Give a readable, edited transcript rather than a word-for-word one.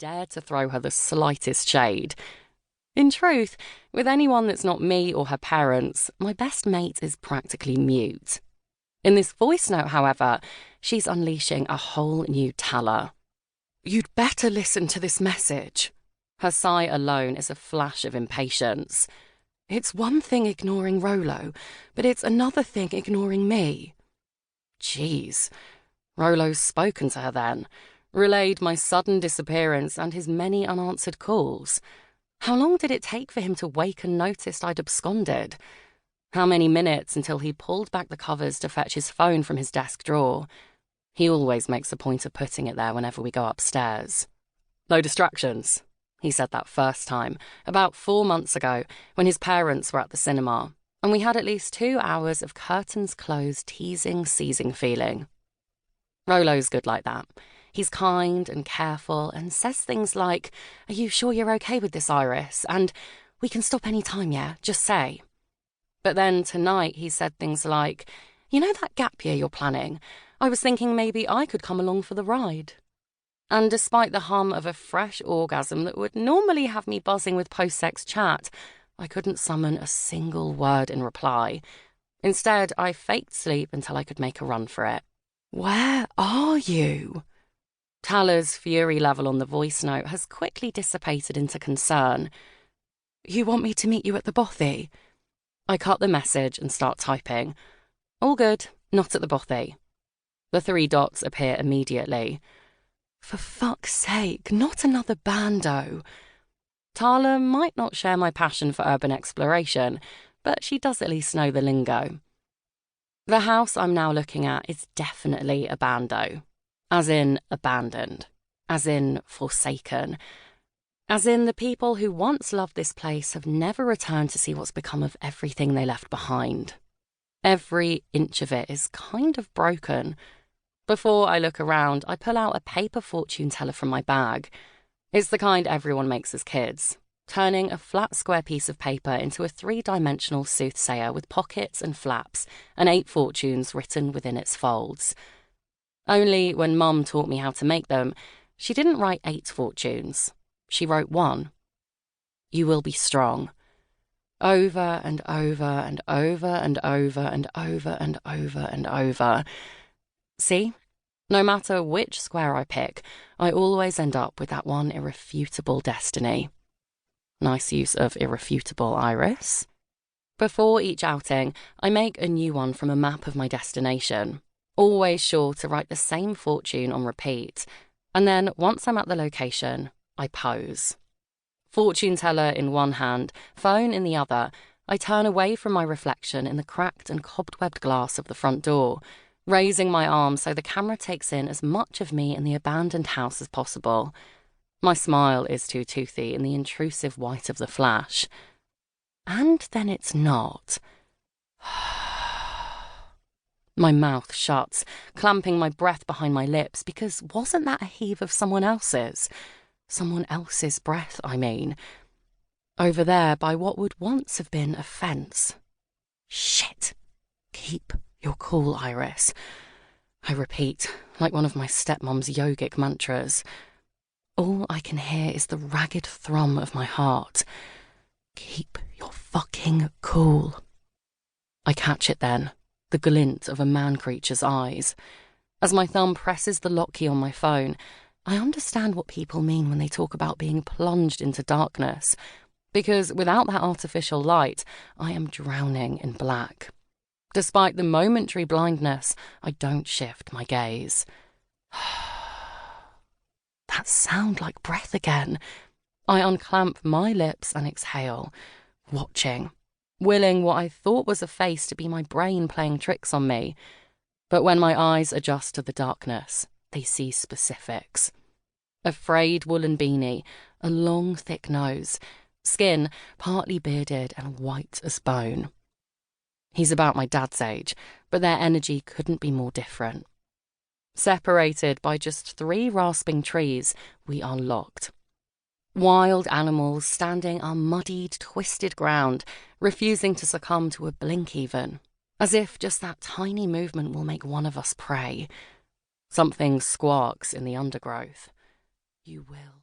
dare to throw her the slightest shade. In truth, with anyone that's not me or her parents, my best mate is practically mute. In this voice note, however, she's unleashing a whole new Tala. "You'd better listen to this message." Her sigh alone is a flash of impatience. "It's one thing ignoring Rolo, but it's another thing ignoring me." Jeez. Rolo's spoken to her then, relayed my sudden disappearance and his many unanswered calls. How long did it take for him to wake and notice I'd absconded? How many minutes until he pulled back the covers to fetch his phone from his desk drawer? He always makes a point of putting it there whenever we go upstairs. "No distractions," he said that first time, about 4 months ago, when his parents were at the cinema, and we had at least 2 hours of curtains closed, teasing, seizing feeling. Rolo's good like that. He's kind and careful and says things like, "Are you sure you're okay with this, Iris?" And "We can stop any time, yeah? Just say." But then tonight he said things like, "You know that gap year you're planning? I was thinking maybe I could come along for the ride." And despite the hum of a fresh orgasm that would normally have me buzzing with post-sex chat, I couldn't summon a single word in reply. Instead, I faked sleep until I could make a run for it. "Where are you?" Tala's fury level on the voice note has quickly dissipated into concern. "You want me to meet you at the bothy?" I cut the message and start typing. "All good, not at the bothy." The 3 dots appear immediately. "For fuck's sake, not another bando." Tala might not share my passion for urban exploration, but she does at least know the lingo. The house I'm now looking at is definitely a bando. As in abandoned. As in forsaken. As in the people who once loved this place have never returned to see what's become of everything they left behind. Every inch of it is kind of broken. Before I look around, I pull out a paper fortune teller from my bag. It's the kind everyone makes as kids, turning a flat square piece of paper into a 3-dimensional soothsayer with pockets and flaps and 8 fortunes written within its folds. Only when Mum taught me how to make them, she didn't write 8 fortunes. She wrote 1. "You will be strong." Over and over and over and over and over and over and over. See? No matter which square I pick, I always end up with that one irrefutable destiny. Nice use of irrefutable, Iris. Before each outing, I make a new one from a map of my destination, always sure to write the same fortune on repeat, and then once I'm at the location, I pose. Fortune teller in one hand, phone in the other, I turn away from my reflection in the cracked and cobwebbed glass of the front door, raising my arm so the camera takes in as much of me in the abandoned house as possible. My smile is too toothy in the intrusive white of the flash. And then it's not. My mouth shuts, clamping my breath behind my lips, because wasn't that a heave of someone else's? Someone else's breath, I mean. Over there by what would once have been a fence. Shit. Keep your cool, Iris. I repeat, like one of my stepmom's yogic mantras. All I can hear is the ragged thrum of my heart. Keep your fucking cool. I catch it then, the glint of a man-creature's eyes. As my thumb presses the lock key on my phone, I understand what people mean when they talk about being plunged into darkness, because without that artificial light, I am drowning in black. Despite the momentary blindness, I don't shift my gaze. That sound like breath again. I unclamp my lips and exhale, watching, willing what I thought was a face to be my brain playing tricks on me. But when my eyes adjust to the darkness, they see specifics. A frayed woolen beanie, a long, thick nose, skin partly bearded and white as bone. He's about my dad's age, but their energy couldn't be more different. Separated by just 3 rasping trees, we are locked. Wild animals standing on muddied, twisted ground, refusing to succumb to a blink even, as if just that tiny movement will make one of us prey. Something squawks in the undergrowth. You will